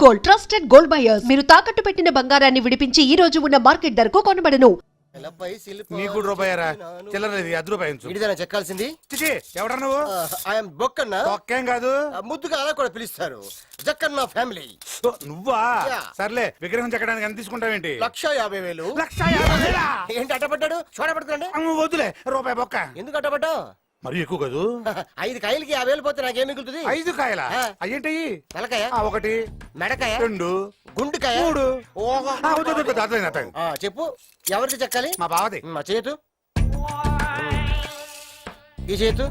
Gold trusted gold buyers మీరు తాకట్టు పెట్టిన బంగారాన్ని విడిపించి ఈ రోజు ఉన్న మార్కెట్ ధరకు కొనబడను. నీకు రూపాయరా చిల్లరలేదు ₹10 ఇడిదైనా చెక్కాల్సింది. ఎవడరా నువ్వు? ఐఎమ్ బొక్కన్న. ఒక్కేం కాదు, ముద్దుగా అలా కూడా పిలుస్తారు. జక్కన్న ఫ్యామిలీ. నువ్వా? Yeah. సర్లే, విగ్రహం చెక్కడానికి ఎంత తీసుకుంటావేంటి? 1,50,000. 1,50,000? ఏంటి అట్టపడ్డాడు? చూడబడుతుండే వద్దులే, రూపాయి బొక్క. ఎందుకు అట్టపడ్డావు? మరి ఎక్కువ కాదు. 5 కాయలకి 50,000 పోతే నాకేం మిగులుతుంది? 5 కాయల అయ్యేంటి? తలకాయ 1, మెడకాయ 2, గుండుకాయ 3. ఓహో. చెప్పు, ఎవరికి చెక్కాలి? మా బావది. మా చేతు, ఈ చేతు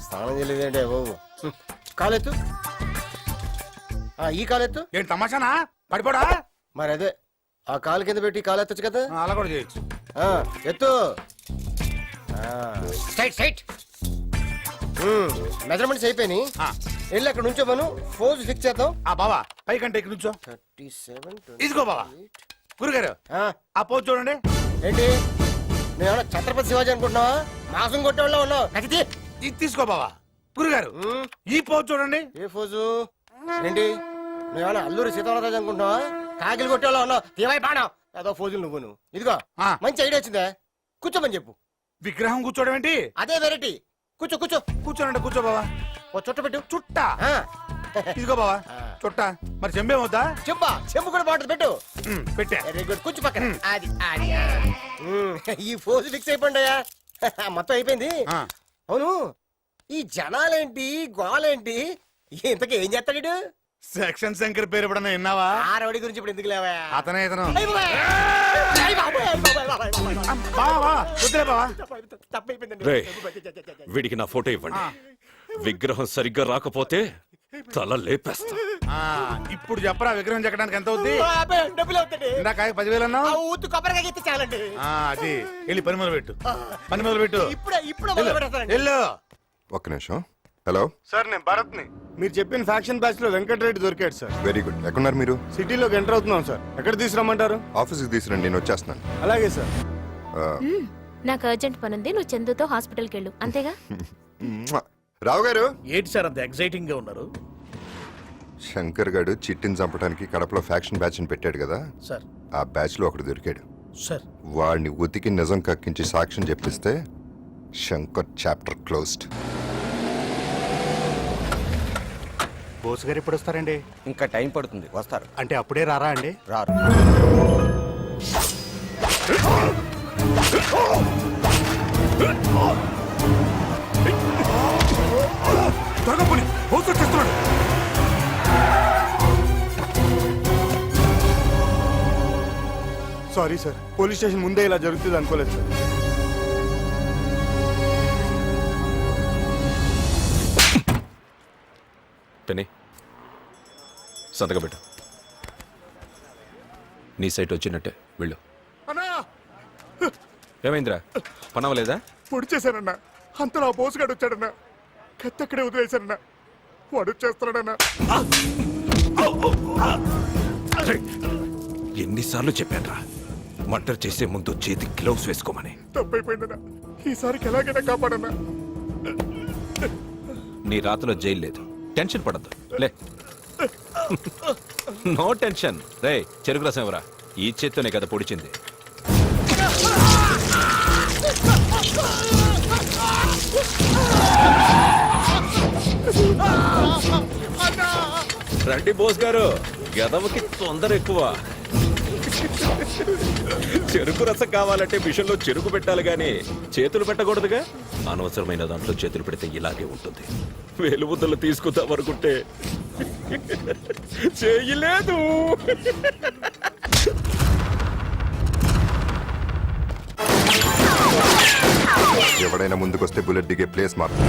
స్నానం చేయలేదేంటే బాబు. కాలెత్తు, ఈ కాలెత్తు. ఏంటి తమాషానా? పడిపోడా? మరి అదే ఆ కాలు కింద పెట్టి కాలెత్తచ్చు కదా. అలా కూడా చేయొచ్చు. ఎత్తు. Straight straight. మెజర్మెంట్స్ అయిపోయినాయి. వెళ్ళి అక్కడ నుంచో మనం ఫోజ్ ఫిక్స్ చేద్దాం. బావా పైకంటే ఇక్కడ నుంచో. 37. ఇదిగో బావా. గురుగారు ఆ పోజ్ చూడండి. ఏంటి నేను ఛత్రపతి శివాజీ అనుకుంటున్నావా? మాసం కొట్టేవాళ్ళ ఉన్నావు. నచ్చితే ఇది తీసుకో బావా. గురుగారు ఈ పోజ్ చూడండి. ఏ ఫోజు? ఏంటి నువ్వేమన్నా అల్లూరి సీతారామరాజు అనుకుంటున్నావా? కాకిలు కొట్టేవాళ్ళ ఉన్నావు. తీవై బాణం ఏదో ఫోజులు నువ్వు. ఇదిగో మంచి ఐడియా వచ్చిందే. కూర్చోమని చెప్పు. విగ్రహం కూర్చోడం ఏంటి? అదే వెరైటీ. కూర్చో కూర్చో. కూర్చోనండి. కూర్చో బావా. ఓ చుట్ట పెట్టు. చుట్ట. ఇదిగో బావా చుట్ట. మరి చెంబేమవుతా? చెంబా. చెంబు కూడా బాగుంటుంది. పెట్టు. పెట్టా. Very good. కూర్చో పక్కన. అది అది ఈ ఫోజ్ ఫిక్స్ అయిపోయిందయ్యా. మొత్తం అయిపోయింది. అవును, ఈ జనాలేంటి గోలేంటి? ఇంతకీ ఏం చేస్తాడు? సెక్షన్ శంకర్ పేరు ఎప్పుడన్నా విన్నావా? ఆ రౌడీ గురించి ఇప్పుడు ఎందుకు లేవా? అతనే ఇతను. వీడికి నా ఫోటో ఇవ్వండి. విగ్రహం సరిగ్గా రాకపోతే తల లేపేస్తా. ఇప్పుడు చెప్పరా విగ్రహం చెక్కడానికి ఎంత అవుద్ది? డబ్బులు అవుతాయి. ఇందాక 10,000 అన్నావు. ఊతు కొబ్బరికాయ అయితే చాలండి. అది వెళ్ళి పని మొదలు పెట్టు. పని మొదలు పెట్టు. ఇప్పుడు వెళ్ళు. ఒక్క నిమిషం. హలో సార్, నేను భరత్ని. మీరు చెప్పిన ఫ్యాక్షన్ బ్యాచ్ లో వెంకటరెడ్డి దొరికాడు సార్. Very good. ఎక్కడున్నారు మీరు? సిటీలోకి ఎంటర్ అవుతున్నాం సార్. ఎక్కడ తీసుకురమ్మంటారు? ఆఫీస్కి తీసుకురండి, నేను వచ్చేస్తున్నాను. అలాగే సార్. నాకు అర్జెంట్ పని ఉంది. నువ్వు చందుతో హాస్పిటల్కి వెళ్ళు. అంతేగా? రావు గారు. ఏంటి సార్ అంత ఎక్సైటింగ్ గా ఉన్నారు? శంకర్ గారు చిట్టిని చంపడానికి కడపలో ఫ్యాక్షన్ బ్యాచ్ ని పెట్టాడు కదా సార్. ఆ బ్యాచ్ లో ఒకడు దొరికాడు సార్. వాడిని ఉతికి నిజం కక్కించి సాక్ష్యం చెప్పిస్తే శంకర్ చాప్టర్ క్లోజ్డ్. బోస్ గారు ఎప్పుడు వస్తారండి? ఇంకా టైం పడుతుంది. వస్తారు అంటే అప్పుడే రారా అండి? రారు. త్వరగా పోనీ, బోస్ వచ్చేస్తున్నాడు. సారీ సార్, పోలీస్ స్టేషన్ ముందే ఇలా జరుగుతుంది అనుకోలేదు సార్. టెనీ సంతకం పెట్టు. నీ సైట్ వచ్చినట్టే వెళ్ళు. ఏమైందిరా? పనవలేదా? పొడి చేశానన్నా. అంతలో ఆ బోసుగాడు వచ్చాడన్నా. కత్తి అక్కడే వదిలేశానన్నా. వాడు వచ్చేస్తున్నాడన్నా. ఎన్నిసార్లు చెప్పానురా మర్డర్ చేసే ముందు చేతి గ్లౌస్ వేసుకోమని. తప్పైపోయిందన్నా. ఈసారికి ఎలాగైనా కాపాడన్నా. నీ రాతలో జైలు లేదు. టెన్షన్ పడద్దు. లే. No tension. రే చెరుకు రసం ఎవరా? ఈ చేత్తోనే కదా పొడిచింది. రండి బోస్ గారు, గదవకి తొందర ఎక్కువ. చెరుకు రసం కావాలంటే మిషన్లో చెరుకు పెట్టాలి గాని చేతులు పెట్టకూడదుగా. అనవసరమైన దాంట్లో చేతులు పెడితే ఇలాగే ఉంటుంది. వేలుముద్దలు తీసుకుందాం అనుకుంటే చేయలేదు. ఎవడైనా ముందుకొస్తే బుల్లెట్ దిగే ప్లేస్ మార్క్.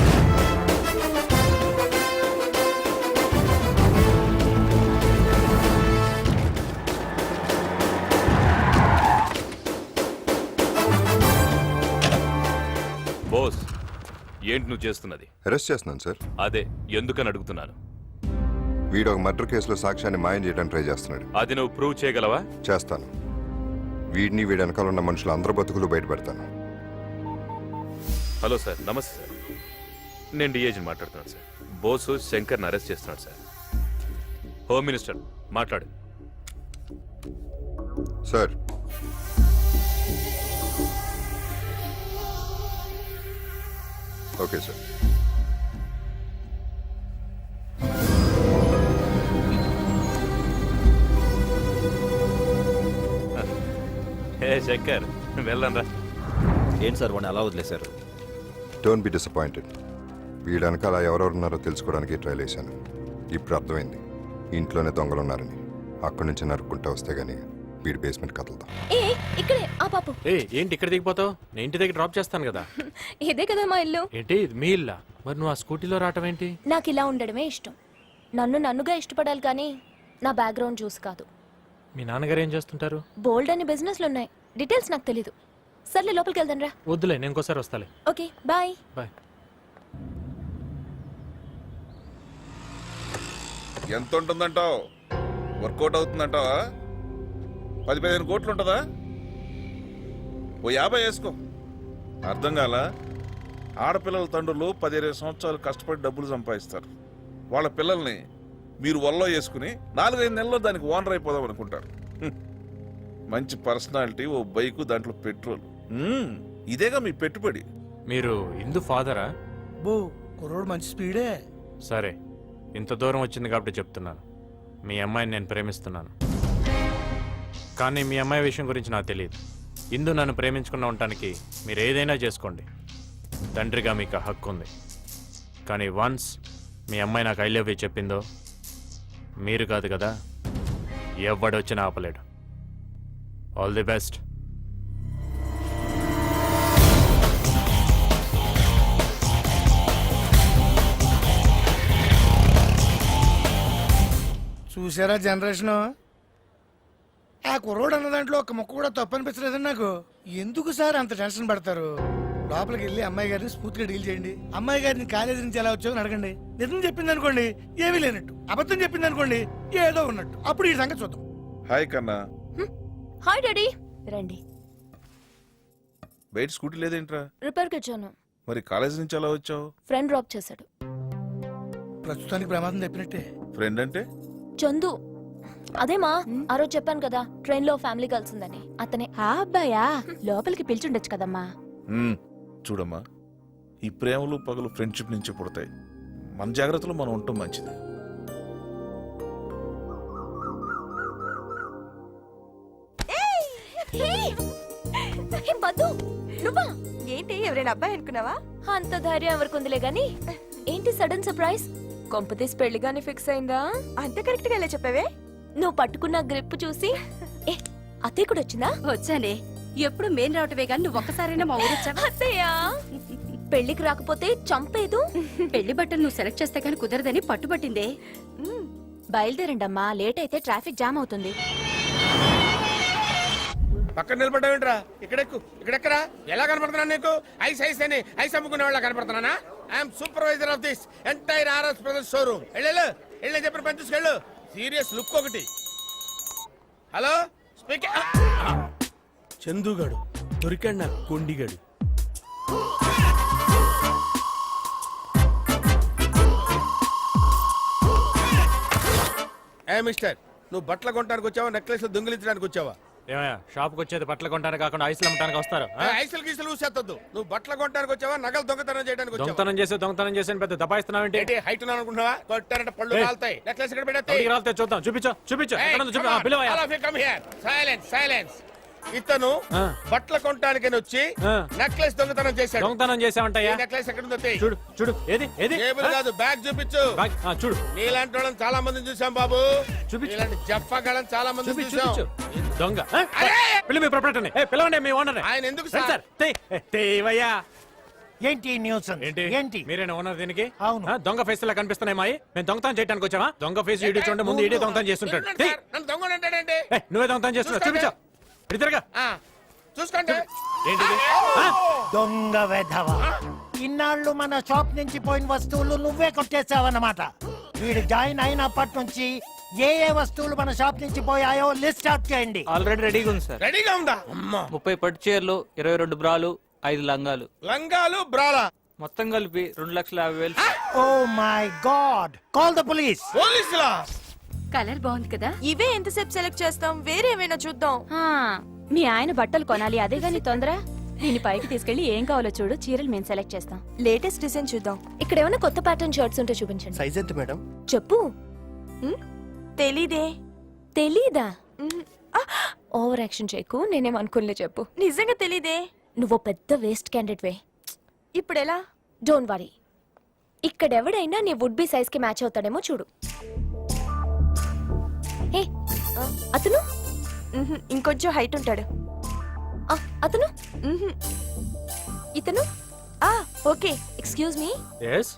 బోస్, ఏంటి నువ్వు చేస్తున్నది? అరెస్ట్ చేస్తున్నాను సార్. అదే ఎందుకని అడుగుతున్నాను. వీడు ఒక మర్డర్ కేసులో సాక్ష్యాన్ని మాయం చేయడానికి ట్రై చేస్తున్నాడు. అది నువ్వు ప్రూవ్ చేయగలవా? చేస్తాను. వీడిని వీడి వెనకాల ఉన్న మనుషులు అందరి బతుకులు బయటపెడతాను. హలో సార్, నమస్తే సార్. నేను డిఐజీని మాట్లాడుతున్నాను సార్. బోసు శంకర్ని అరెస్ట్ చేస్తున్నాడు సార్. హోమ్ మినిస్టర్ మాట్లాడు. Sir okay sir. ఏ శంకర్ వెళ్ళంరా. ఏంటి సార్ వాడిని అలా వదిలేశారు? Don't be disappointed. వీడి వెనకాల ఎవరెవరు ఉన్నారో తెలుసుకోవడానికి ట్రైల్ వేశాను. ఇప్పుడు అర్థమైంది ఇంట్లోనే దొంగలు ఉన్నారని. అక్కడి నుంచి నరుక్కుంటూ వస్తే గానీ వీడి బేస్మెంట్ కదలదాం. ఏ ఇక్కడే ఆ పాపు. ఏంటి ఇక్కడ దిగిపోతావు? నేను ఇంటి దగ్గర డ్రాప్ చేస్తాను కదా. ఇదే కదా మా ఇల్లు. ఏంటి ఇది మీ ఇల్లా? మరి నువ్వు ఆ స్కూటీలో రావటం ఏంటి? నాకు ఇలా ఉండడమే ఇష్టం. నన్నుగా ఇష్టపడాలి కానీ నా బ్యాక్గ్రౌండ్ చూసి కాదు. మీ నాన్నగారు ఏం చేస్తుంటారు? బోల్డ్ అని బిజినెస్లు ఉన్నాయి, డీటెయిల్స్ నాకు తెలీదు. సర్లే లోపలికి వెళ్దాం రా. వద్దులే, నేను ఇంకోసారి వస్తాలే. Okay bye. బాయ్. ఎంత ఉంటుందంటావు? వర్కౌట్ అవుతుందంటావా? 10-15 కోట్లు ఉంటుందా? ఓ 50 వేసుకో. అర్థం కాల? ఆడపిల్లల తండ్రులు 10-20 సంవత్సరాలు కష్టపడి డబ్బులు సంపాదిస్తారు. వాళ్ళ పిల్లల్ని మీరు వల్లో వేసుకుని 4-5 నెలల్లో దానికి ఓనర్ అయిపోదాం అనుకుంటారు. మంచి పర్సనాలిటీ, ఓ బైకు, దాంట్లో పెట్రోల్. ఇదేగా మీ పెట్టుబడి. మీరు ఇందు ఫాదరా? బో కుర్రోడు మంచి స్పీడే. సరే, ఇంత దూరం వచ్చింది కాబట్టి చెప్తున్నాను. మీ అమ్మాయిని నేను ప్రేమిస్తున్నాను. కానీ మీ అమ్మాయి విషయం గురించి నాకు తెలియదు. ఇందు నన్ను ప్రేమించుకున్న ఉండటానికి మీరు ఏదైనా చేసుకోండి. తండ్రిగా మీకు హక్కు ఉంది. కానీ వన్స్ మీ అమ్మాయి నాకు ఐ లవ్ యూ చెప్పిందో మీరు కాదు కదా, ఎవడొచ్చినా ఆపలేడు. All the best. చూసారా జనరేషన్? ఆ కుర్రోడు అన్న దాంట్లో ఒక ముక్క కూడా తప్పు అనిపించలేదండి నాకు. ఎందుకు సార్ అంత టెన్షన్ పడతారు? లోపలికి వెళ్ళి అమ్మాయి గారిని స్మూత్ గా డీల్ చేయండి. అమ్మాయి గారిని కాలేజీ నుంచి ఎలా వచ్చావు అడగండి. నిజం చెప్పింది అనుకోండి ఏమీ లేనట్టు, అబద్ధం చెప్పింది అనుకోండి ఏదో ఉన్నట్టు. అప్పుడు ఈ సంగతి చూద్దాం. హాయ్ కన్నా. Hi daddy. రండి. బయట స్కూటీ లేదేంట్రా? రిపేర్కి వచ్చాను. మరి కాలేజీ నుంచి ఎలా వచ్చావు? ఫ్రెండ్ డ్రాప్ చేశాడు. ప్రస్తుతానికి ప్రమాదం చెప్పినట్టే. ఫ్రెండ్ అంటే? చందు. అదేమా ఆ రోజు చెప్పాను కదా ట్రైన్ లో ఫ్యామిలీ కలిసిందని, అతనే. ఆ అబ్బాయా? లోపలికి పిలిచుండొచ్చు కదమ్మా. చూడమ్మా, ఈ ప్రేమలు పగలు ఫ్రెండ్షిప్ నుంచి పుడతాయి. మన జాగ్రత్తలో మనం ఉండటం మంచిది. ఏంటి ఎవరైనా అబ్బాయి అనుకున్నావా? అంత ధైర్యం ఎవరికుందిలే గాని. ఏంటి సడన్ సర్ప్రైజ్? కొంపతీసి పెళ్లి గాని ఫిక్స్ అయిందా? అంత కరెక్ట్ గా చెప్పావే. నువ్వు పట్టుకున్న గ్రిప్ చూసి అత్తయ్య కూడా వచ్చిందా? వచ్చానే. ఎప్పుడు మేం రావటమే గాని నువ్వు ఒక్కసారైనా మా ఊరు వచ్చావా? అత్తయ్య పెళ్లికి రాకపోతే చంపేదు. పెళ్లి బట్టలు నువ్వు సెలెక్ట్ చేస్తే గాని కుదరదని పట్టుబట్టిందే. బయలుదేరండమ్మా, లేట్ అయితే ట్రాఫిక్ జామ్ అవుతుంది. పక్కన నిలబడ్డావేంట్రా? ఇక్కడెక్కు, ఇక్కడెక్కరా. ఎలా కనపడుతున్నా నీకు? ఐస్ ఐస్ అని ఐస్ అమ్ముకునే వాళ్ళ కనపడుతున్నానా? I'm supervisor of this entire RS brothers showroom. వెళ్ళు చెప్పిన పని తీసుకెళ్ళు. సీరియస్ లుక్ ఒకటి. Hello speaking. చందుగాడు దొరికాడు నాకు, కొండిగాడు. ఏ మిస్టర్, నువ్వు బట్టలు కొనడానికి వచ్చావా, నెక్లెస్ దొంగిలించడానికి వచ్చావా? ఏమయ్యా, షాప్కి వచ్చేది బట్టలు కొనడానికి కాకుండా ఐస్లు అమ్మటానికి వస్తారు? ఐసులు గీసులు ఊసేత్తద్దు. నువ్వు బట్టలు కొనడానికి వచ్చావా, నగలు దొంగతనం చేయడానికి వచ్చావా? దొంగతనం చేసి పెద్ద దబాయిస్తున్నావేంటి? ఏంటి హైట్ అనుకుంటున్నావా? కొట్టారంటే పళ్ళు కాలుతాయి. నెక్లెస్ ఇక్కడ పెట్టేస్తాయి. రాలితే చూద్దాం. చూపించు. సైలెన్స్. ఇతను బట్టలు కొనడానికి వచ్చి నెక్లెస్ దొంగతనం చేశాడు. దొంగతనం చేసావంటయ్యా? నెక్లెస్ ఎక్కడ ఉంది? చూడు. ఏది టేబుల్ కాదు, బ్యాగ్ చూపించు. చూడు. నీలాంటి వాళ్ళని చాలా మందిని చూసాం బాబు. ఇలాంటి జఫాగాళ్ళని చాలా మంది చూసాం. దొంగ పిల్ల మీ ప్రొపరేటర్ని. పిలవండి మీ ఓనర్. ఆయన ఎందుకు సార్? తేవయ్యా. ఏంటి న్యూస్? ఏంటి మీరేనా ఓనర్ దీనికి? అవును. దొంగ ఫేస్ లా కనిపిస్తున్నాయి మాయి. మేము దొంగతనం చేయడానికి వచ్చావా? దొంగ ఫేస్ ఇడి చూడండి, ముందు ఇడే దొంగతనం చేస్తుంటాడు. నన్ను దొంగ అంటాడండి. నువ్వే దొంగతనం చేస్తున్నావు. చూపించు. ఇద్దరుగా చూసుకోండి. ఏంటిది? దొంగ వెధవ. ఇన్నాళ్ళు మన షాప్ నుంచి పోయిన వస్తువులు నువ్వే కొట్టేసావన్నమాట. వీడు జాయిన్ అయినప్పటి నుంచి ఏ వస్తువులు మన షాప్ నుంచి పోయాయో లిస్ట్ అవుట్ చేయండి. ఆల్రెడీ రెడీగా ఉంది సార్. రెడీగా ఉందా? 30 పట్టు చీరలు, 22 బ్రాలు, 5 లంగాలు. లంగాలు బ్రాలా మొత్తం కలిపి 2,50,000. Oh my god, call the police. పోలీసులా? కలర్ బాగుంది కదా. ఇవే ఎంతసేపు సెలెక్ట్ చేస్తాం, వేరే ఏమైనా చూద్దాం. మీ ఆయన బట్టలు కొనాలి, అదే గాని తొందర. దీని పైకి తీసుకెళ్లి ఏం కావాలో చూడు, చీరలు మేము సెలెక్ట్ చేస్తాం. లేటెస్ట్ డిజైన్ చూద్దాం. ఇక్కడ ఏమైనా కొత్త ప్యాటర్న్ షర్ట్స్ ఉంటే చూపించండి. సైజ్ ఎంత మేడం? చెప్పు. తెలీదే. తెలీదా? ఓవర్ యాక్షన్ చేయకు, నేనేం అనుకోలే. చెప్పు. నిజంగా తెలీదే. నువ్వు పెద్ద వేస్ట్ క్యాండిడేట్ వే. ఇప్పుడు ఎలా? Don't worry. ఇక్కడెవడైనా నీ వుడ్ బి సైజ్ కి మ్యాచ్ అవుతాడేమో చూడు. ఏ అతను ఇంకొంచెం హైట్ ఉంటాడు. అతను ఇతను ఓకే. Excuse me. ఎస్.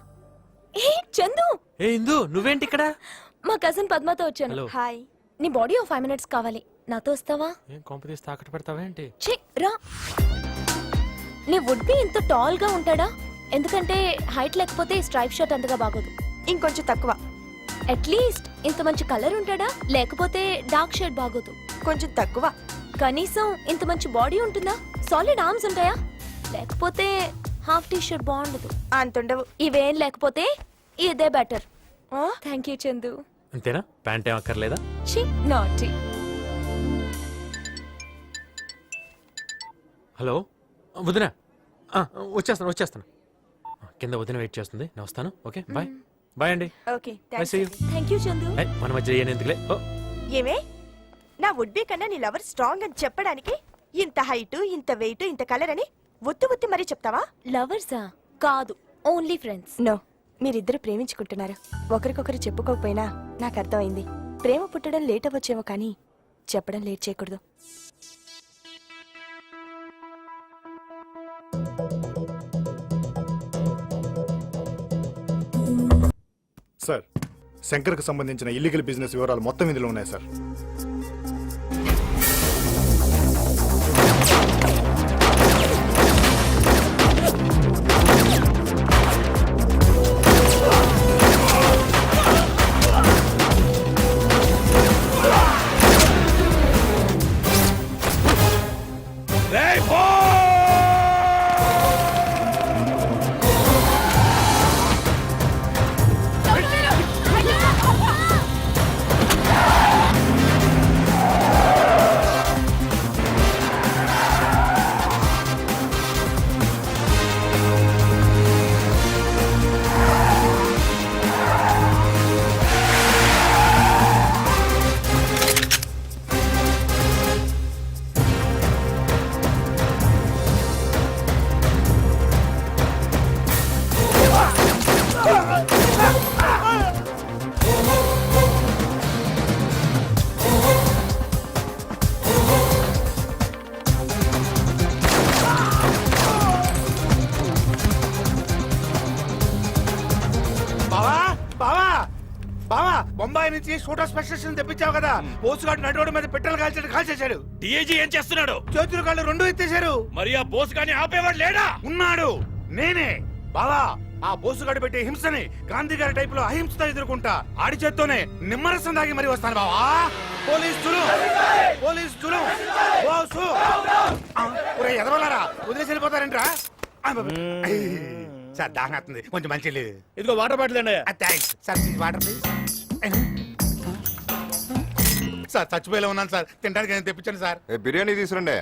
ఏ చందు. ఏ ఇందు, నువ్వేంటి ఇక్కడ? మా కజిన్ పద్మతో వచ్చాను. Hello. హాయ్. నీ బాడీ 5 minutes కావాలి, నాతో వస్తావా? ఏం కాంపిటీస్ తాకట్టు పెడతావేంటి? ఛీ, రా. నీ వుడ్ బి ఇంత టాల్ గా ఉంటాడా? ఎందుకంటే హైట్ లేకపోతే స్ట్రైప్ షర్ట్ అంతగా బాగోదు. ఇంకొంచెం తక్కువ. అట్లీస్ట్ ఇంత మంచి కలర్ ఉంటాడా? లేకపోతే డార్క్ షర్ట్ బాగోదు. కొంచెం తక్కువ. కనీసం ఇంత మంచి బాడీ ఉంటుందా? సాలిడ్ ఆర్మ్స్ ఉంటాయా? లేకపోతే హాఫ్ టీ షర్ట్ బాగుండదు. అంతుండవు. ఇవేం లేకపోతే ఇదే బెటర్. Thank you Chandu. అంతేనా? ప్యాంట్ ఏం అక్కర్లేదా? ఛీ, నాటి. హలో వదిన, వచ్చేస్తాను. కింద వదిన వెయిట్ చేస్తుంది, నేను వస్తాను. Okay, bye. బాయ్ అండి. Okay, Bye, see you. Thank you Chandu. మన మధ్య ఎందుకులే. ఏమే, నా వుడ్ బి కన్నా నీ లవర్ స్ట్రాంగ్ అని చెప్పడానికి ఇంత హైట్, ఇంత వెయిట్, ఇంత కలర్ అని ఒత్తి మరీ చెప్తావా? లవర్సా? కాదు, ఓన్లీ ఫ్రెండ్స్. నో, మీరిద్దరు ప్రేమించుకుంటున్నారు. ఒకరికొకరు చెప్పుకోకపోయినా నాకు అర్థమైంది. ప్రేమ పుట్టడం లేట్ అవ్వచ్చేమో కానీ చెప్పడం లేట్ చేయకూడదు. సార్, శంకర్కి సంబంధించిన ఇల్లీగల్ బిజినెస్ వివరాలు మొత్తం ఇందులో ఉన్నాయి సార్. బొంబాయి నుంచి షూటర్ స్పెషలిస్ట్ తెప్పించావు కదా, బోసుగాడు నడువుడు మీద పెట్రోల్ కాల్చేశాడు. డిఐజీ ఏం చేస్తున్నాడు? చేతులు కాళ్ళు రెండు ఎత్తేశారు. మరి ఆ బోస్ గాని ఆపేవాడు లేడా? ఉన్నాడు, నేనే. బావా, ఆ బోసుగాడు పెట్టే హింసని గాంధీ గారి టైప్ లో అహింసతో ఎదుర్కొంటా. ఆడి చేత్తోనే నిమ్మరసం దాగి మరీ వస్తాను బావా. పోలీసులు బోసు ఎదవలారా వదిలేసి వెళ్ళిపోతారంట్రా. సార్ దాహేస్తుంది, కొంచెం మంచి ఇదిగో వాటర్ బాటిల్ అండి. Thanks sir. Water please. Sir చచ్చిపోయేలా ఉన్నాను సార్, తినడానికి నేను తెప్పించాను సార్. బిర్యానీ తీసురండి.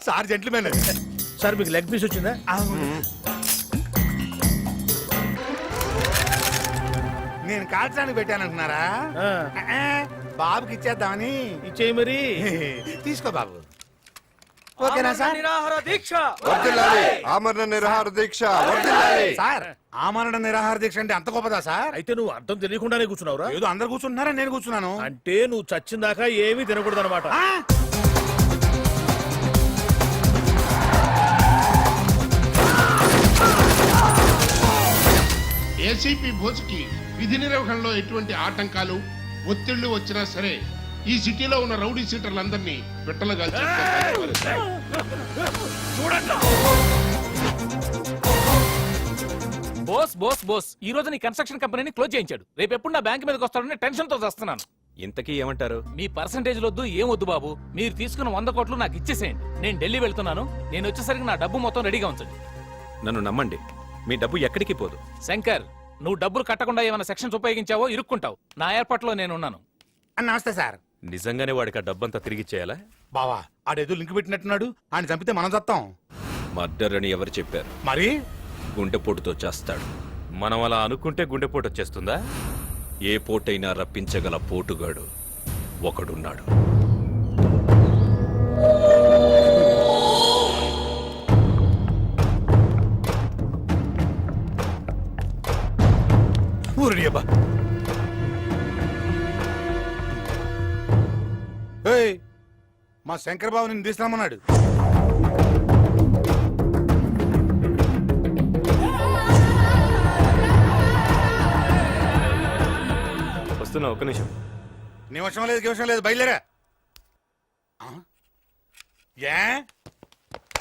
Sir gentlemen. సార్ మీకు లెగ్ పీస్ వచ్చిందా? నేను కాల్చడానికి పెట్టానంటున్నారా? బాబుకి ఇచ్చేద్దామని. ఇచ్చేయి మరి. తీసుకో బాబు. ఓకేనా సార్? ఆమరణ నిరాహార దీక్ష వర్ధిల్లాలి. సార్, ఆమరణ నిరాహార దీక్ష అంటే అంత గొప్పదా సార్? అయితే నువ్వు అర్థం తెలియకుండానే కూర్చున్నావురా? ఏదో అందరు కూర్చుంటున్నారా, నేను కూర్చున్నాను. అంటే నువ్వు చచ్చిన దాకా ఏమీ తినకూడదు అనమాట. ఏసీపీ బోస్కి విధి నిర్వహణలో ఎటువంటి ఆటంకాలు, ఒత్తిళ్లు వచ్చినా సరే ఈ సిటీలో ఉన్న రౌడీ సీటర్లందరినీ పెట్టలుగా బోస్ ఈ రోజు నీ కన్స్ట్రక్షన్ కంపెనీని క్లోజ్ చేయించాడు. రేపు ఎప్పుడు నా బ్యాంక్ మీదకి వస్తాడని టెన్షన్ తో వస్తున్నాను. ఇంతకీ ఏమంటారు? మీ పర్సంటేజ్ వద్దు, ఏం వద్దు బాబు. మీరు తీసుకున్న 100 కోట్లు నాకు ఇచ్చేసేయండి. నేను ఢిల్లీ వెళ్తున్నాను. నేను వచ్చేసరికి నా డబ్బు మొత్తం రెడీగా ఉంచండి. నన్ను నమ్మండి, మీ డబ్బు ఎక్కడికి పోదు. శంకర్, నువ్వు డబ్బులు కట్టకుండా ఏమైనా సెక్షన్స్ ఉపయోగించావో ఇరుక్కుంటావు. నా ఏర్పాట్లో నేనున్నాను. నమస్తే సార్. నిజంగానే వాడికి ఆ డబ్బంతా తిరిగిచ్చేయాలా? బావా ఆడేదో లింక్ పెట్టినట్టున్నాడు, ఆయన చంపితే మనం చస్తాం. మర్డర్ అని ఎవరు చెప్పారు? మరి గుండెపోటుతో చేస్తాడు. మనం అలా అనుకుంటే గుండెపోటు వచ్చేస్తుందా? ఏ పోటైనా రప్పించగల పోటుగాడు ఒకడున్నాడు. ఊరుడి అబ్బా. ఏయ్, మా శంకర్ బాబు నిన్ను తీసుకురామన్నాడు. వస్తున్నా, ఒక్క నిమిషం. నిమిషం లేదు బయలుదేరా. ఏ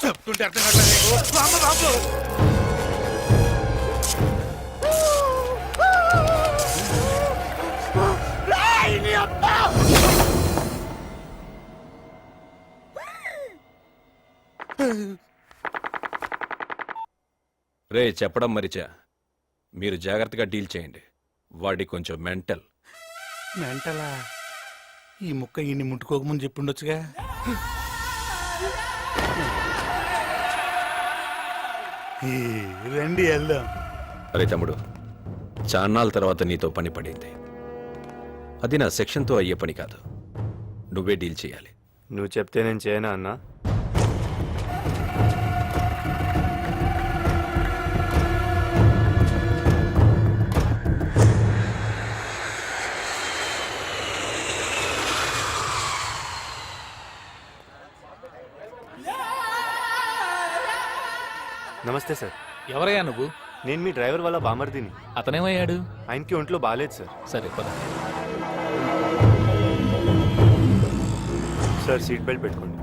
చెప్తుంటే అర్థం కావట్లేదు నీకు? అమ్మ బాబు. రేయ్, నీ అబ్బా! రే, చెప్పడం మరిచా, మీరు జాగ్రత్తగా డీల్ చేయండి. వాడి కొంచెం మెంటల్. మెంటలా? ఈ ముక్క ఈయన్ని ముట్టుకోకముందు చెప్పుండొచ్చుగా. రండి వెళ్దాం. అరే తమ్ముడు, చాన్నాళ్ళ తర్వాత నీతో పని పడింది. అది నా సెక్షన్తో అయ్యే పని కాదు. నువ్వే డీల్ చేయాలి. నువ్వు చెప్తే నేను చేయనా అన్నా? నమస్తే సార్. ఎవరయ్యా నువ్వు? నేను మీ డ్రైవర్ వాళ్ళ బామర్దిని. అతనేమయ్యాడు? ఆయనకి ఒంట్లో బాగాలేదు సార్. సరే పద. సార్ సీట్ బెల్ట్ పెట్టుకోండి.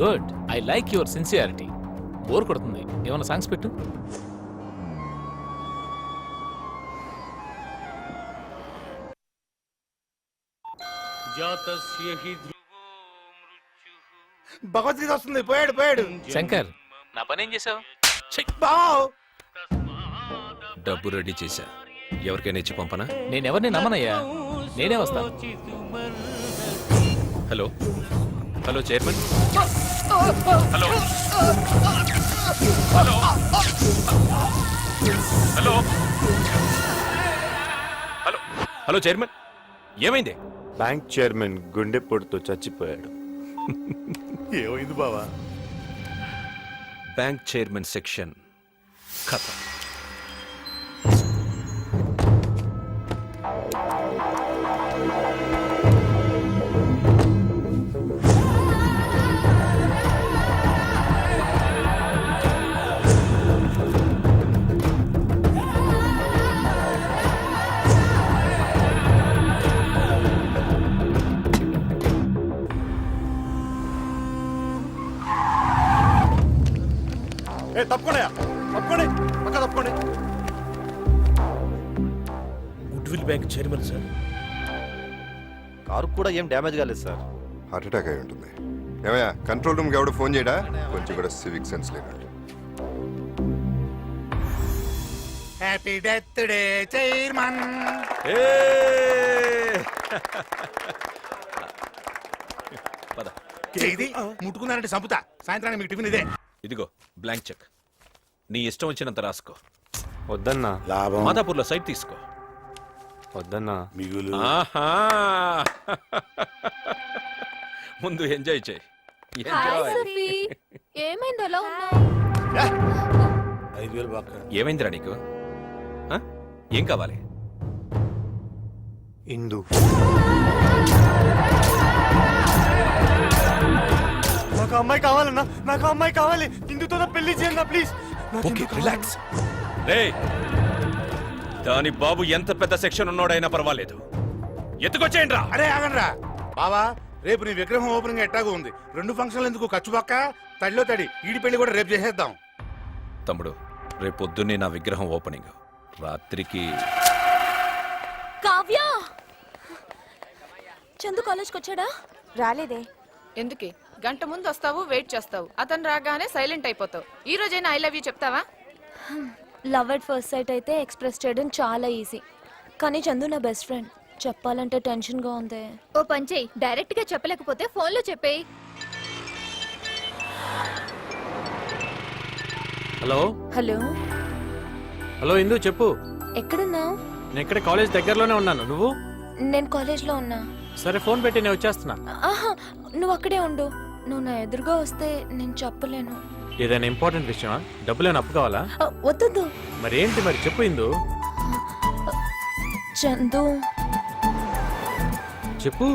Good, I like your sincerity. Bore కొడుతుంది, ఏమైనా సాంగ్స్ పెట్టు. భగవద్గీత వస్తుంది. పోయాడు. శంకర్, నా పని ఏం చేసావు? బావ్, డబ్బు రెడీ చేశా. ఎవరికైనా ఇచ్చి పంపనా? నేనెవరిని నమ్మనయ్యా, నేనే వస్తాను. Hello hello chairman. Hello hello hello hello hello chairman, ఏమైంది? బ్యాంక్ చైర్మన్ గుండెపోటుతో చచ్చిపోయాడు. ఏమైంది బావా? బ్యాంక్ చైర్మన్ సెక్షన్ ఖతం. తప్పుకోండి. Good will bank chairman sir. Car కూడా ఏం డ్యామేజ్ కాలేదు సార్. హార్ట్ అటాక్ అయి ఉంటుంది. ఏమయ్యా, కంట్రోల్ రూమ్కి ఎవడో ఫోన్ చేయడా? కొంచెం కూడా సివిక్ సెన్స్ లేదండి. Happy death day chairman. ఇది ముట్టుకున్నారంటే సంపుతా. సాయంత్రానికి మీకు టిఫిన్ ఇదే. ఇదిగో బ్లాంక్ చెక్. నీ ఇష్టం వచ్చినంత రాసుకో. వద్దన్నా. లాభం. మాదాపూర్లో సైట్ తీసుకో. వద్దన్నా. మిగులు. ఆహా. ముందు ఎంజాయ్ చేయి. ఏమైంది అలా ఉన్నా? 5,000 బాక్క. ఏమైందిరా నీకు? ఆ? ఏం కావాలి? ఇందు. నాకు అమ్మాయి కావాలన్నా, నాకు అమ్మాయి కావాలి. ఇందుతో పెళ్లి చేయండి ప్లీజ్. Okay, relax. రేయ్, దాని బాబు ఎంత పెద్ద సెక్షన్ ఉన్నాడైనా పర్వాలేదు, ఎత్తుకొచ్చేయండి రా. అరే ఆగండ్రా బావా, రేపు నీ విగ్రహం ఓపెనింగ్ ఎట్టాగో ఉంది. 2 ఫంక్షన్లు ఎందుకు ఖర్చు పక్క? తడిలో తడి ఈడి పెళ్లి కూడా రేపు చేసేద్దాం. తమ్ముడు, రేపు పొద్దున్నే నా విగ్రహం ఓపెనింగ్. రాత్రికి కావ్య, చందు కాలేజ్కి వచ్చాడా? రాలేదే. ఎందుకే? గంట ముందు వస్తావు, వెయిట్ చేస్తావు. అతను రాగానే సైలెంట్ అయిపోతావు. ఈ రోజైనా ఐ లవ్ యూ చెప్తావా? లవ్ అట్ ఫస్ట్ సైట్ అయితే ఎక్స్ప్రెస్ చేయడం చాలా ఈజీ, కానీ చందు నా బెస్ట్ ఫ్రెండ్. చెప్పాలంటే టెన్షన్ గా ఉంది. ఓ పని చెయ్యి, డైరెక్ట్ గా చెప్పలేకపోతే ఫోన్ లో చెప్పేయి. హలో హలో, హలో ఇందు చెప్పు. ఎక్కడున్నావు? నేను ఇక్కడ కాలేజ్ దగ్గరలోనే ఉన్నాను. నువ్వు? నేను కాలేజ్ లో ఉన్నా. సరే ఫోన్ పెట్టి నేను వచ్చేస్తున్నా. ఆహా, నువ్వు అక్కడే ఉండు. నువ్వు నా ఎదురుగా వస్తే నేను చెప్పలేను. ఏదైనా ఇంపార్టెంట్ విషయమా? డబ్బులేని అప్పు కావాలా? వద్దు. మరి ఏంటి మరి చెప్పు ఇందు. చందు, చెప్పు.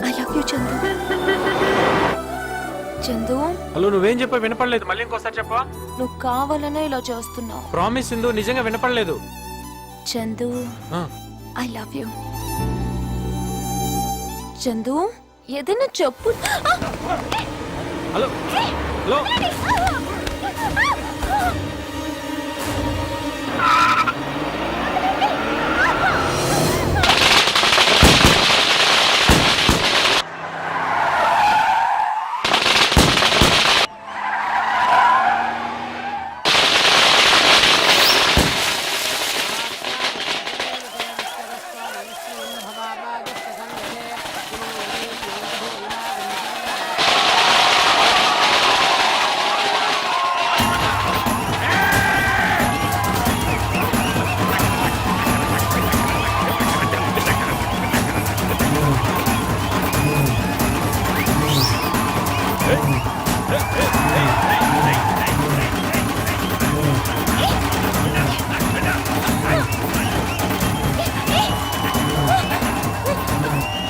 I love you Chandu. Chandu, hello నువ్వేం చెప్పా వినపడలేదు. మళ్ళీ ఇంకోసారి చెప్పా. నువ్వు కావాలనే ఇలా చేస్తున్నావు. ప్రామిస్ ఇందు, నిజంగా వినపడలేదు. చందు, ఆ, ఐ లవ్ యూ. చందు, ఏదైనా చెప్పు. హలో హలో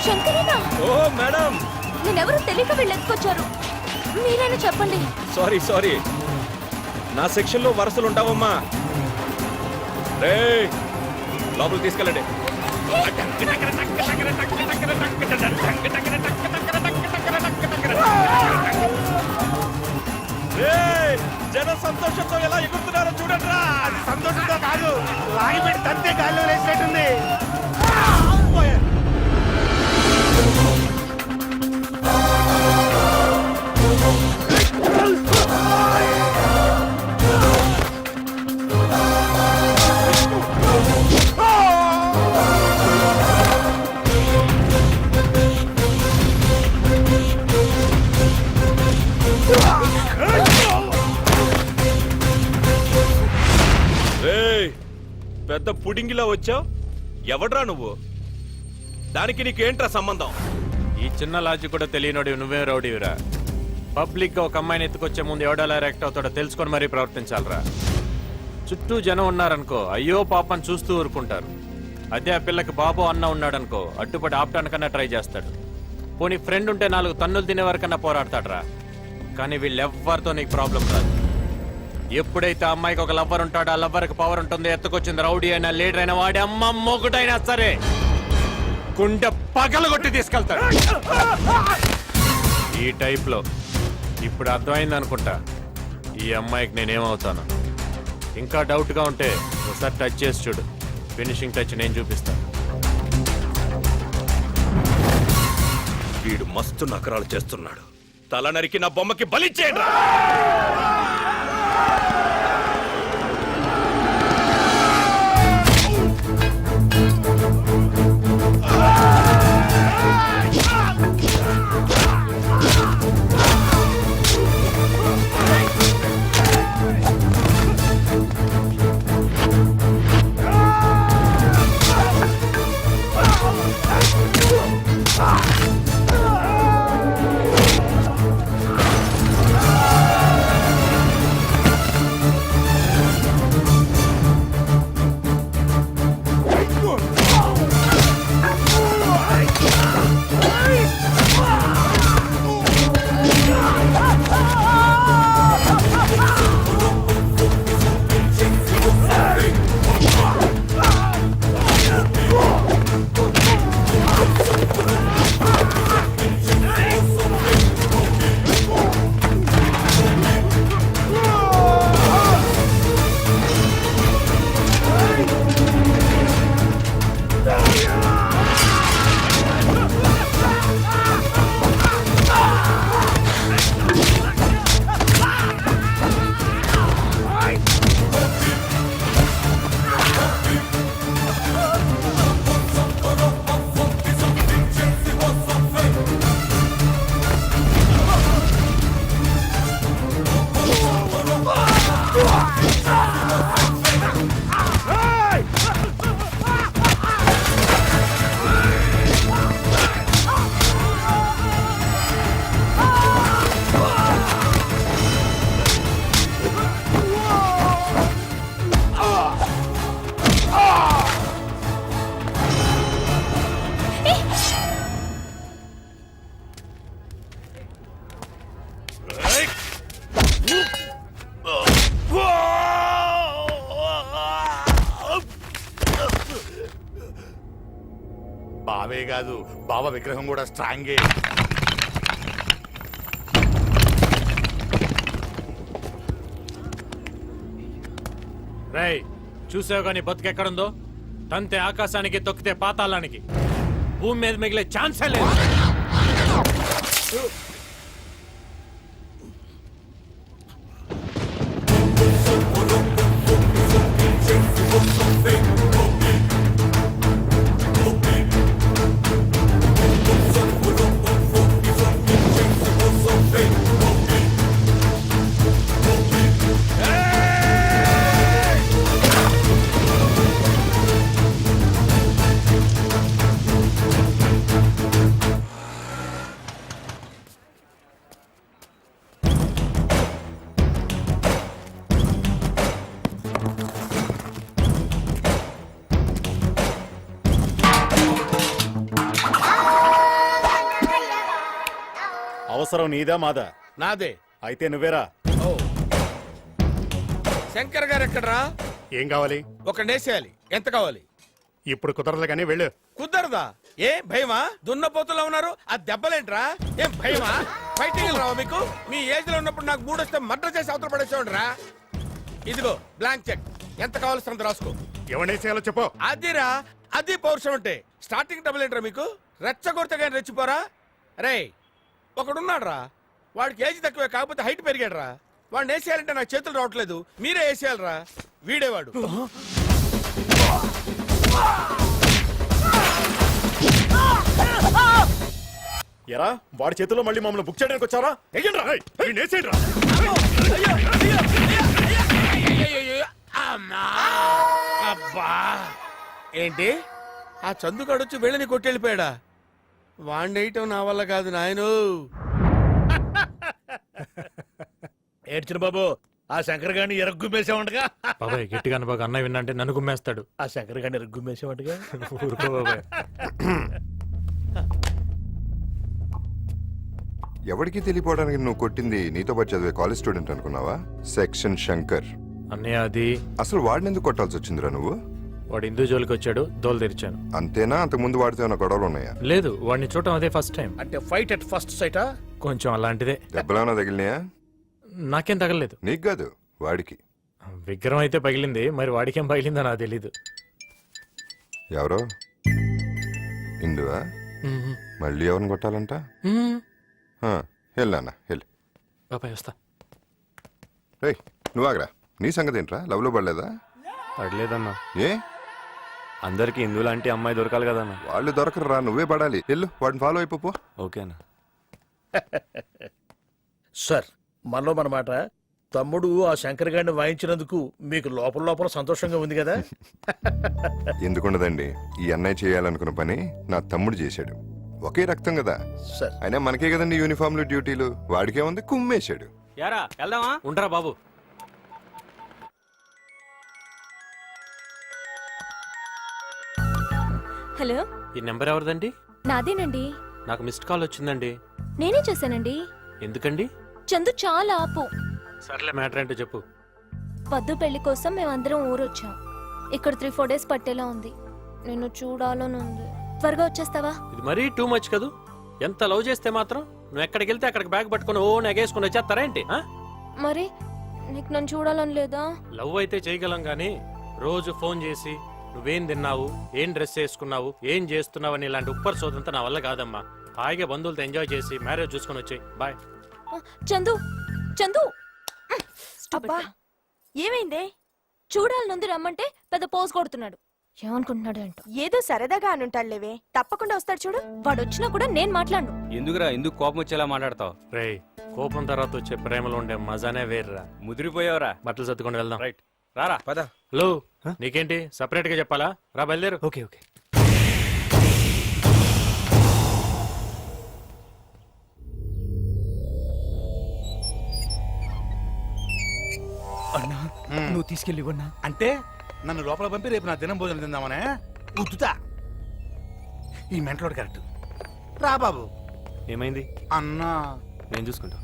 శంకరనా, ఓ మేడం, నేనెవరో తెలియక వెళ్ళెత్తుకొచ్చారు. మీరైనా చెప్పండి. సారీ నా సెక్షన్ లో వరుసలు ఉంటావమ్మా. రే లోపలికి తీసుకెళ్ళండి. జన సంతోషంతో ఎలా ఎగురుతున్నారో చూడండి రా. సంతోషంతో కాదు, లాగి పెట్టి తంతే గాల్లో వేసినట్టుంది. పెద్ద పుడింగిలా వచ్చావు. ఎవడ్రా నువ్వు? దానికి నీకేంట్రా సంబంధం? ఈ చిన్న లాజిక్ కూడా తెలియనోడి నువ్వే రౌడీవిరా. పబ్లిక్ గా ఒక అమ్మాయిని ఎత్తుకొచ్చే ముందు ఎవడలా రియాక్ట్ అవుతాడో తెలుసుకొని మరీ ప్రవర్తించాలరా. చుట్టూ జనం ఉన్నారనుకో, అయ్యో పాపని చూస్తూ ఊరుకుంటారు. అదే ఆ పిల్లకి బాబు అన్న ఉన్నాడనుకో, అడ్డుపడి ఆపటానికన్నా ట్రై చేస్తాడు. పోనీ ఫ్రెండ్ ఉంటే 4 తన్నులు తినే వరకన్నా పోరాడతాడరా. కానీ వీళ్ళెవ్వరితో నీకు ప్రాబ్లం రాదు. ఎప్పుడైతే అమ్మాయికి ఒక లవ్వర్ ఉంటాడో, ఆ లవ్వర్కి పవర్ ఉంటుంది. ఎత్తుకొచ్చింది రౌడీ అయినా లీడర్ అయినా వాడి అమ్మ మొగుడైనా సరే గుండె పగలగొట్టి తీసుకెళ్తాడు. ఈ టైప్ లో ఇప్పుడు అర్థమైంది అనుకుంటా ఈ అమ్మాయికి నేనేమవుతాను. ఇంకా డౌట్ గా ఉంటే ఒకసారి టచ్ చేసి చూడు. ఫినిషింగ్ టచ్ నేను చూపిస్తాను. వీడు మస్తు నకరాలు చేస్తున్నాడు. తల నరికి నా బొమ్మకి బలిచ్చేయండి. బావే కాదు బావ విగ్రహం కూడా స్ట్రాంగే. రేయ్ చూసావు కానీ బతుకెక్కడుందో? తంతే ఆకాశానికి, తొక్కితే పాతాళానికి. భూమి మీద మిగిలే ఛాన్సే లేదు. అవసరం నీదా మాదా? నాదే. అయితే నువ్వేరా. ఓ శంకర్ గారు ఎక్కడ్రా? ఏం కావాలి? ఒక నేసేయాలి. ఎంత కావాలి? ఇప్పుడు కుదరదు కానీ వెళ్ళు. కుదరదా? ఏ భయమా? దున్నపోతులా ఉన్నారు. ఆ దెబ్బలేంట్రా? ఏం భయమా? ఫైటింగ్ రావా మీకు? మీ ఏజ్ లో ఉన్నప్పుడు నాకు మూడొస్తే మర్డర్ చేసి అవతల పడేసేవాడ్రా. ఇదిగో బ్లాంక్ చెక్. ఎంత కావాల్సినంత రాసుకో. ఎవరినేసేయాలో చెప్పు. అదిరా, అది పౌరుషం అంటే. స్టార్టింగ్ డబ్బులు ఏంట్రా మీకు? రెచ్చగొడితే కానీ రెచ్చిపోరా? రే ఒకడున్నాడు రా, వాడికి ఏజ్ తక్కువే కాకపోతే హైట్ పెరిగాడు రా. వాడిని వేసేయాలంటే నాకు చేతులు రావట్లేదు. మీరే వేసేయాలరా. వీడేవాడు. ఎరా వాడి చేతిలో మళ్ళీ మమ్మల్ని బుక్ చేయడానికి వచ్చారా? అబ్బా ఏంటి ఆ చందుగాడొచ్చి వెళ్ళని కొట్టెళ్ళిపోయాడా? వాణ్ణేయటం నా వల్ల కాదు నాయను. ఏడ్చిన బాబు, ఆ శంకర్ గారిని ఎరగ్గుమేసామంటగా. బాబాయ్ గట్టిగా బాగా అన్నయ్య విన్నంటే నన్ను గుమ్మేస్తాడు. ఆ శంకర్ గారిని ఎరగ్గుమేసామంటగా. ఊరుకో బాబాయ్. ఎవరికి తెలియపోవడానికి నువ్వు కొట్టింది నీతో పాటు చదివే కాలేజ్ స్టూడెంట్ అనుకున్నావా? సెక్షన్ శంకర్. అన్నయ్య అది అసలు వాడిని ఎందుకు కొట్టాల్సి వచ్చిందిరా నువ్వు? వాడు హిందూ జోలికి వచ్చాడు, దోలు తెరిచాను. అంతేనా? అంతకుముందు వాడితో ఏమైనా గొడవలు ఉన్నాయా? లేదు, వాడిని చూడటం అదే ఫస్ట్ టైం. అంటే ఫైట్ అట్ ఫస్ట్ సైటా? కొంచెం అలాంటిదే. దెబ్బలేమైనా తగిలినాయా? నాకేం తగలలేదు. నీకు కాదు, వాడికి. విగ్రహం అయితే పగిలింది, మరి వాడికేం పగిలిందో నాకు తెలీదు. ఎవరో ఇందువా? మళ్ళీ ఎవరిని కొట్టాలంట? వెళ్ళానా వెళ్ళి. బాబాయ్ వస్తా. రే నువ్వు ఆగరా. నీ సంగతి ఏంట్రా? లవ్లో పడలేదా? పడలేదన్నా. ఏ? అందరికి హిందూ లాంటి అమ్మాయి దొరకాలి కదన్నా. వాళ్ళు దొరకరురా, నువ్వే పడాలి. వెళ్ళు, వాడిని ఫాలో అయిపో. ఓకేనా? సార్ మనలో మన మాట. తమ్ముడు ఆ శంకర్ గారిని వాయించినందుకు మీకు లోపల లోపల సంతోషంగా ఉంది కదా? ఎందుకుండదండి, ఈ అన్నయ్య చేయాలనుకున్న పని నా తమ్ముడు చేశాడు. ఒకే రక్తం కదా. సార్ అయినా మనకే కదండి యూనిఫామ్లు, డ్యూటీలు. వాడికే ఉంది, కుమ్మేశాడు. యారా వెళ్దామా? ఉండరా బాబు. హలో, ఈ నెంబర్ ఎవరిదండి? నాదేనండి. నాకు మిస్డ్ కాల్ వచ్చిందండి. నేనే చేశానండి. ఎందుకండి? చందు చాలా ఆపు. సర్లే, మ్యాటర్ ఏంటో చెప్పు. పద్దు పెళ్లి కోసం మేమందరం ఊరొచ్చాం. ఇక్కడ 3-4 డేస్ పట్టేలా ఉంది. నిన్ను చూడాలని ఉంది. త్వరగా వచ్చేస్తావా? ఇది మరీ టూ మచ్ కదూ. ఎంత లవ్ చేస్తే మాత్రం నువ్వు ఎక్కడికి వెళ్తే అక్కడికి బ్యాగ్ పట్టుకుని ఓ నెగేసుకుని వచ్చేస్తారా ఏంటి? మరి నీకు నన్ను చూడాలని లేదా? లవ్ అయితే చేయగలం గానీ రోజు ఫోన్ చేసి నువ్వేం తిన్నావు, ఏం డ్రెస్ వేసుకున్నావు, ఏం చేస్తున్నావు అని ఇలాంటి ఉప్పర్ సోదంతా నా వల్ల కాదమ్మా. హాయిగా బంధువులతో ఎంజాయ్ చేసి మ్యారేజ్ చూసుకొని వచ్చాయి. బాయ్. చందు, చందు, అబ్బా ఏమైందే? చూడాలనుంది రమ్మంటే పెద్ద పోజ్ కొడుతున్నాడు. ఏమనుకుంటున్నాడు అంట. ఏదో సరదాగా అనుంటాడులేవే, తప్పకుండా వస్తాడు చూడు. వాడు వచ్చినా కూడా నేను మాట్లాడను. ఎందుకురా, ఎందుకు కోపం వచ్చేలా మాట్లాడతావు? రే, కోపం తర్వాత వచ్చే ప్రేమలో ఉండే మజానే వేర్రా. ముదిరిపోయావురా. బట్టలు సర్దుకొని వెళ్దాం. రైట్, రారా పద. హలో, నీకేంటి సపరేట్ గా చెప్పాలా? రా బయలుదేరు. Okay okay. అన్నా నువ్వు తీసుకెళ్ళి ఇవ్వన్నా. అంటే నన్ను లోపల పంపి రేపు నా దినం భోజనం తిందామనే ఉత్తుతా. ఈ మెంటలోడు కరెక్ట్. రా బాబు. ఏమైంది అన్నా? నేను చూసుకుంటా.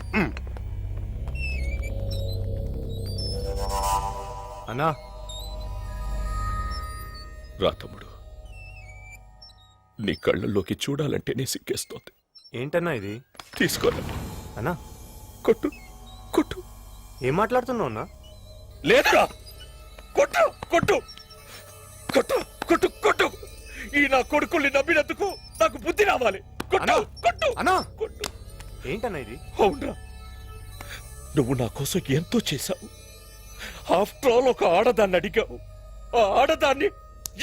అన్నా రా తమ్ముడు, నీ కళ్ళల్లోకి చూడాలంటేనే సిగ్గేస్తోంది. ఏంటన్నా ఇది? తీసుకోరా అన్నా కొట్టు కొట్టు. ఏం మాట్లాడుతున్నావు అన్నా? లేదురా, కొట్టు కొట్టు కొట్టు కొట్టు కొట్టు. ఈ నా కొడుకుల్ని నమ్మినందుకు నాకు బుద్ధి రావాలి. కొట్టు కొట్టు అన్నా కొట్టు. ఏంటన్నా ఇది? అవునరా, నువ్వు నా కోసం ఎంతో చేశావు. ఆఫ్టర్ ఆల్ ఒక ఆడదాన్ని అడిగావు, ఆ ఆడదాన్ని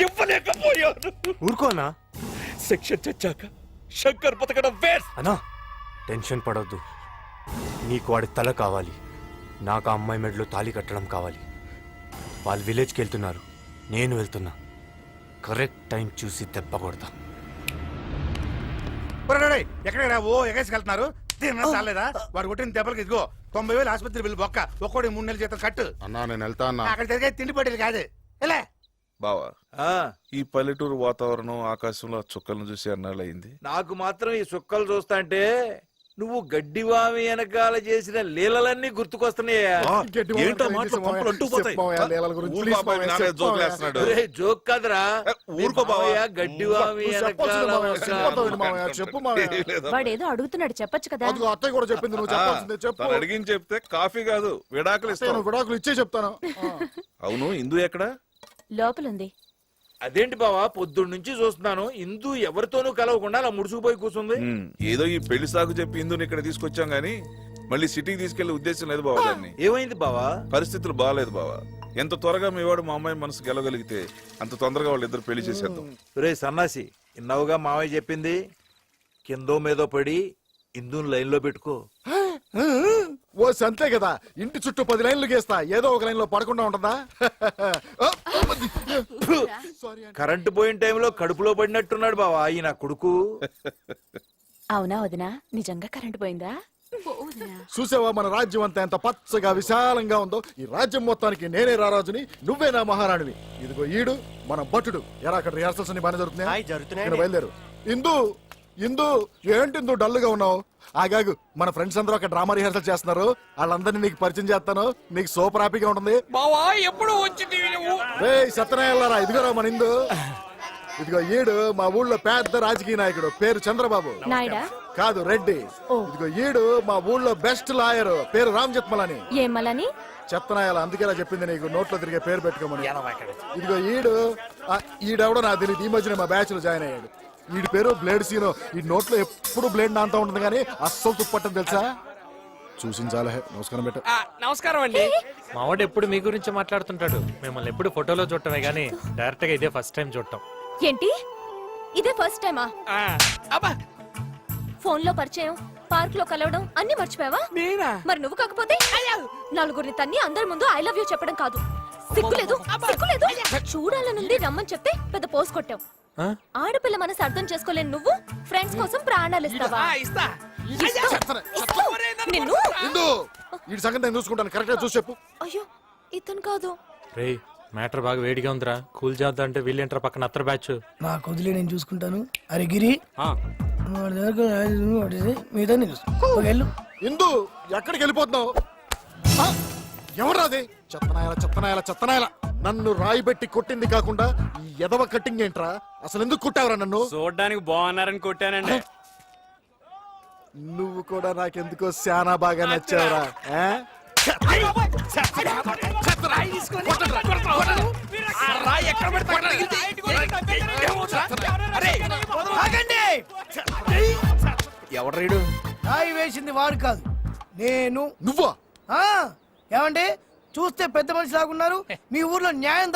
ఇవ్వలేకపోయాను. ఊరుకో అన్నా. సెక్షన్ చచ్చాక శంకర్ బతకడం వేస్ట్. అన్నా టెన్షన్ పడొద్దు. నీకు వాడి తల కావాలి, నాకు ఆ అమ్మాయి మెడలో తాళి కట్టడం కావాలి. వాళ్ళు విలేజ్కి వెళ్తున్నారు, నేను వెళ్తున్నా. కరెక్ట్ టైం చూసి దెబ్బ కొడతా. ఎక్కడ ఓ ఎగేసుకెళ్తున్నారు? తిన్నా చాలేదా? వాడు కొట్టిన దెబ్బలకి ఇదిగో 90,000 ఆసుపత్రి బిల్లు బొక్క. ఒక్కోడి 3 నెలల జీతం కట్టు. అన్నా నేను వెళ్తా అన్నా. అక్కడ జరిగే తిండి పట్టేది కాదు. ఎలా బావా, ఈ పల్లెటూరు వాతావరణం, ఆకాశంలో చుక్కలను చూసి అన్నాళ్ళయింది. నాకు మాత్రం ఈ సుక్కలు చూస్తాంటే నువ్వు గడ్డివామి వెనకాల చేసిన లీలలన్నీ గుర్తుకొస్తున్నాయా? ఏంటో మాటలు పంపులు అంటూ పోతాయి. ఊరు బాబాయ్ మీ నాన్న జోకులేస్తున్నాడు. ఒరేయ్, జోక్ కాదురా. ఊరుకో బావా. గడ్డివామి వెనకాల వాడేదో అడుగుతున్నాడు, చెప్పొచ్చు కదా. అత్తయ్య కూడా చెప్పింది, నువ్వు చెప్పాల్సిందే చెప్పు. తను అడిగింది చెప్తే కాఫీ కాదు విడాకులు ఇస్తాను. విడాకులు ఇచ్చే చెప్తాను. అవును, ఇందు ఎక్కడ? లోపలుంది. అదేంటి బావా, పొద్దున్న నుంచి చూస్తున్నాను ఇందు ఎవరితోనూ కలవకుండా అలా ముడుచుకుపోయి కూర్చుంది. ఏదో ఈ పెళ్లి సాగు చెప్పి ఇందుని ఇక్కడ తీసుకొచ్చాం గానీ మళ్ళీ సిటీకి తీసుకెళ్లే ఉద్దేశం లేదు బావా. దాన్ని ఏమైంది బావా? పరిస్థితులు బాగాలేదు బావా. ఎంత త్వరగా మీ వాడు మా అమ్మాయి మనసు గెలవగలిగితే అంత తొందరగా వాళ్ళిద్దరు పెళ్లి చేసేద్దాం. రే సన్నాసి, ఇన్నావుగా మావయ్య చెప్పింది. కిందో మీదో పడి ఇందుని లైన్ లో పెట్టుకో. ఓ సంతే కదా, ఇంటి చుట్టూ 10 లైన్లు గీస్తా, ఏదో ఒక లైన్ లో పడకుండా ఉంటుందా? కరెంటు పోయిన టైంలో కడుపులో పడినట్టున్నాడు బావా ఈ నా కొడుకు. అవునా వదినా, నిజంగా కరెంట్ పోయిందా? చూసావా మన రాజ్యం అంతా ఎంత పచ్చగా విశాలంగా ఉందో. ఈ రాజ్యం మొత్తానికి నేనే రారాజుని, నువ్వే నా మహారాణివి. ఇదిగో ఈడు మన భటుడు. ఎరా అక్కడ రిహార్సల్స్ అన్ని బాగా జరుగుతున్నాయి. బయలుదేరు. ఇందు ఇందు, ఏంటి ఇందు డల్ గా ఉన్నావు? ఆగాగు, మన ఫ్రెండ్స్ అందరూ అక్కడ డ్రామా రిహార్సల్ చేస్తున్నారు. వాళ్ళందరినీ నీకు పరిచయం చేస్తాను. నీకు సూపర్ హ్యాపీగా ఉంటుంది. సత్యనారాయణ, ఇదిగోరా మన ఇందు. ఇదిగో ఈడు మా ఊళ్ళో పెద్ద రాజకీయ నాయకుడు, పేరు చంద్రబాబు. నాయుడా? కాదు, రెడ్డి. ఇదిగో ఈడు మా ఊళ్ళో బెస్ట్ లాయర్, పేరు రామ్ జత్మలని. ఏమలని? చెత్తనాయాల, అందుకే ఇలా చెప్పింది నీకు, నోట్లో తిరిగే పేరు పెట్టుకోమని. ఇదిగో ఈడెవడో నాకు తెలియదు, ఈ మధ్యన మా బ్యాచ్ లో జాయిన్ అయ్యాడు. వీడి పేరు బ్లేడ్ సీను. ఈ నోట్లో ఎప్పుడు బ్లేడ్ నాంతా ఉంటుంది కానీ అస్సలు తుప్పట్టం తెలుసా? చూసించాలే. నమస్కారం పెట్ట. నమస్కారం అండి. మావాడు ఎప్పుడు మీ గురించి మాట్లాడుతుంటాడు. మిమ్మల్ని ఎప్పుడు ఫోటోలో చూడటమే గానీ డైరెక్ట్ గా ఇదే ఫస్ట్ టైం చూడటం. ఏంటి ఇదే ఫస్ట్ టైమా? ఫోన్ లో పరిచయం, పార్క్ లో కలవడం అన్ని మర్చిపోయావా? మరి నువ్వు కాకపోతే నలుగురిని తన్ని అందరి ముందు ఐ లవ్ యూ చెప్పడం కాదు. సిగ్గులేదు, సిగ్గులేదు. చూడాలనుంది రమ్మని చెప్తే పెద్ద పోస్ కొట్టావు. ఆడపిల్ల మనసు అర్థం చేసుకోలేని నువ్వు ఫ్రెండ్స్ కోసం ప్రాణాలు ఇస్తావా? నిన్ను ఈ సంగతి నేను చూసుకుంటాను. కరెక్ట్ గా చూసి చెప్పు. అయ్యో, ఇతను కాదు. రేయ్, మ్యాటర్ బాగా వేడిగా ఉందిరా. కూల్ చేద్దాం అంటే వీళ్ళేంటారా పక్కన అత్తర బ్యాచ్. నాకు వదిలే, నేను చూసుకుంటాను. అరే గిరి, మిగతా వెళ్ళు. ఇందు, ఎక్కడికి వెళ్ళిపోతున్నావు? ఎవరాది? చెత్తనాయాల చెత్తనాయాల చెత్తనాయాల. నన్ను రాయి పెట్టి కొట్టింది కాకుండా ఈ ఎదవ కట్టింగ్ ఏంట్రా? అసలు ఎందుకు కొట్టావురా నన్ను? చూడడానికి బాగున్నారని కొట్టానండి. నువ్వు కూడా నాకెందుకో శానా బాగా నచ్చావురా. ఎవడ్రీడు? రాయి వేసింది వాడు కాదు, నేను. నువ్వా? ఏమండి, చూస్తే పెద్ద మనిషి లాగున్నారు. మీ ఊర్లో న్యాయం